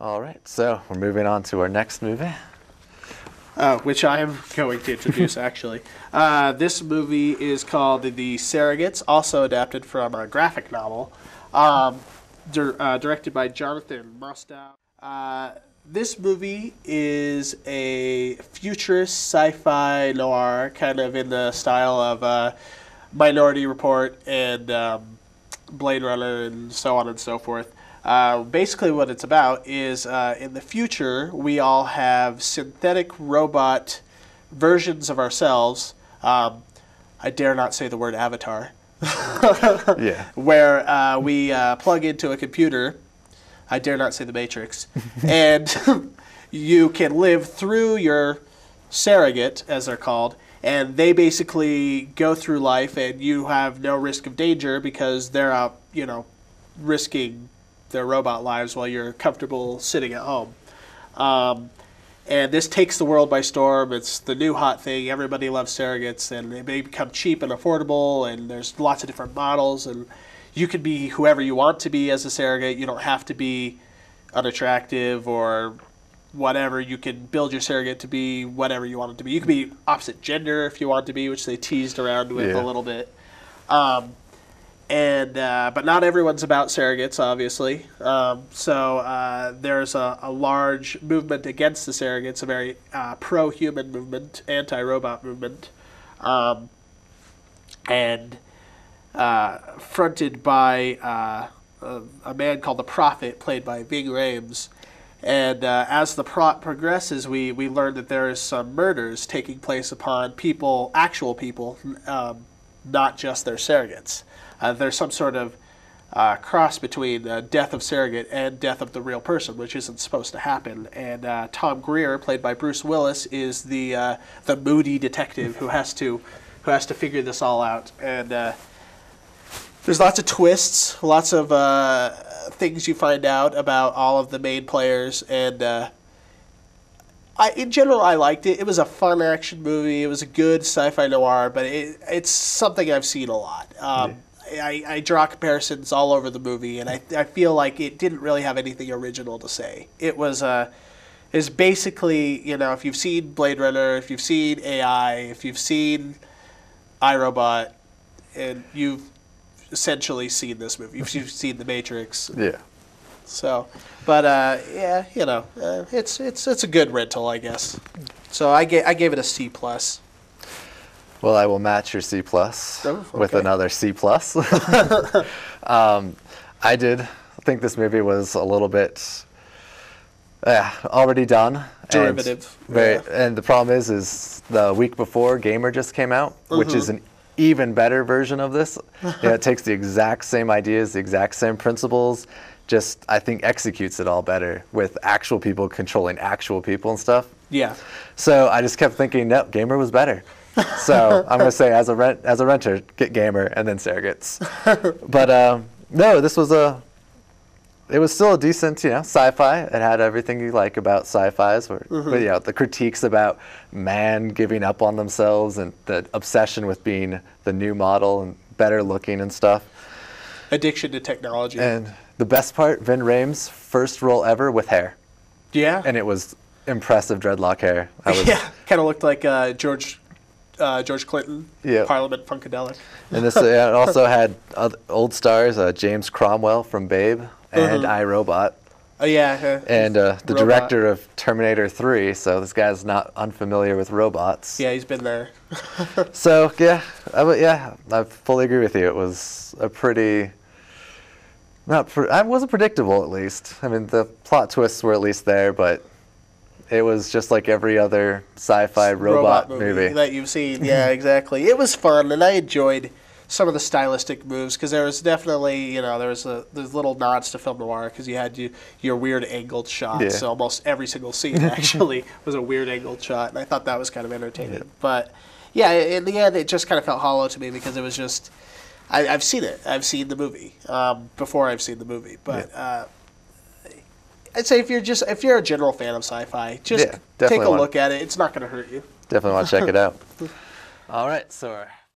All right, so we're moving on to our next movie. Which I am going to introduce, actually. This movie is called The Surrogates, also adapted from a graphic novel, directed by Jonathan Mostow. This movie is a futurist sci-fi noir, kind of in the style of Minority Report and Blade Runner and so on and so forth. Basically what it's about is in the future we all have synthetic robot versions of ourselves. I dare not say the word avatar. Yeah. Where we plug into a computer. I dare not say the Matrix. And you can live through your surrogate, as they're called, and they basically go through life and you have no risk of danger because they're out, risking their robot lives while you're comfortable sitting at home. And this takes the world by storm. It's the new hot thing. Everybody loves surrogates, and they become cheap and affordable, and there's lots of different models, and you can be whoever you want to be as a surrogate. You don't have to be unattractive or whatever. You can build your surrogate to be whatever you want it to be. You can be opposite gender if you want to be, which they teased around with a little bit. But not everyone's about surrogates, obviously. So there's a large movement against the surrogates, a very pro-human movement, anti-robot movement, and fronted by a man called the Prophet, played by Ving Rhames. And as the plot progresses, we learn that there is some murders taking place upon people, actual people, not just their surrogates. There's some sort of cross between death of surrogate and death of the real person, which isn't supposed to happen. And Tom Greer, played by Bruce Willis, is the moody detective who has to figure this all out. And there's lots of twists, lots of things you find out about all of the main players, and in general, I liked it. It was a fun action movie. It was a good sci-fi noir, but it's something I've seen a lot. I draw comparisons all over the movie, and I feel like it didn't really have anything original to say. It was basically, if you've seen Blade Runner, if you've seen AI, if you've seen iRobot, and you've essentially seen this movie. You've seen The Matrix. Yeah. So, but it's a good rental, I guess. So I gave it a C+. Well, I will match your C+ with another C+. I did think this movie was a little bit already done. Derivative. And the problem is the week before, Gamer just came out, which is an even better version of this. It takes the exact same ideas, the exact same principles, just I think executes it all better with actual people controlling actual people and stuff. Yeah. So I just kept thinking, nope, Gamer was better. So I'm going to say as a renter, get Gamer and then Surrogates. But no, this was it was still a decent, sci-fi. It had everything you like about sci-fis, but the critiques about man giving up on themselves and the obsession with being the new model and better looking and stuff. Addiction to technology. And the best part, Ving Rhames' first role ever with hair. Yeah. And it was impressive dreadlock hair. Kind of looked like George Clinton, Parliament Funkadelic. And this it also had old stars, James Cromwell from Babe and iRobot. Oh, yeah. And the director of Terminator 3, so this guy's not unfamiliar with robots. Yeah, he's been there. So, I fully agree with you. It was a pretty... it wasn't predictable, at least. I mean, the plot twists were at least there, but it was just like every other sci-fi robot movie that you've seen. Yeah, exactly. It was fun, and I enjoyed some of the stylistic moves because there was definitely, there's little nods to film noir because you had your weird angled shots. Yeah. So almost every single scene actually was a weird angled shot, and I thought that was kind of entertaining. Yeah. But yeah, in the end, it just kind of felt hollow to me because it was just I've seen it. I've seen the movie before I've seen the movie, but. Yeah. I'd say if you're a general fan of sci-fi, just take a look at it. It's not going to hurt you. Definitely want to check it out. All right, so.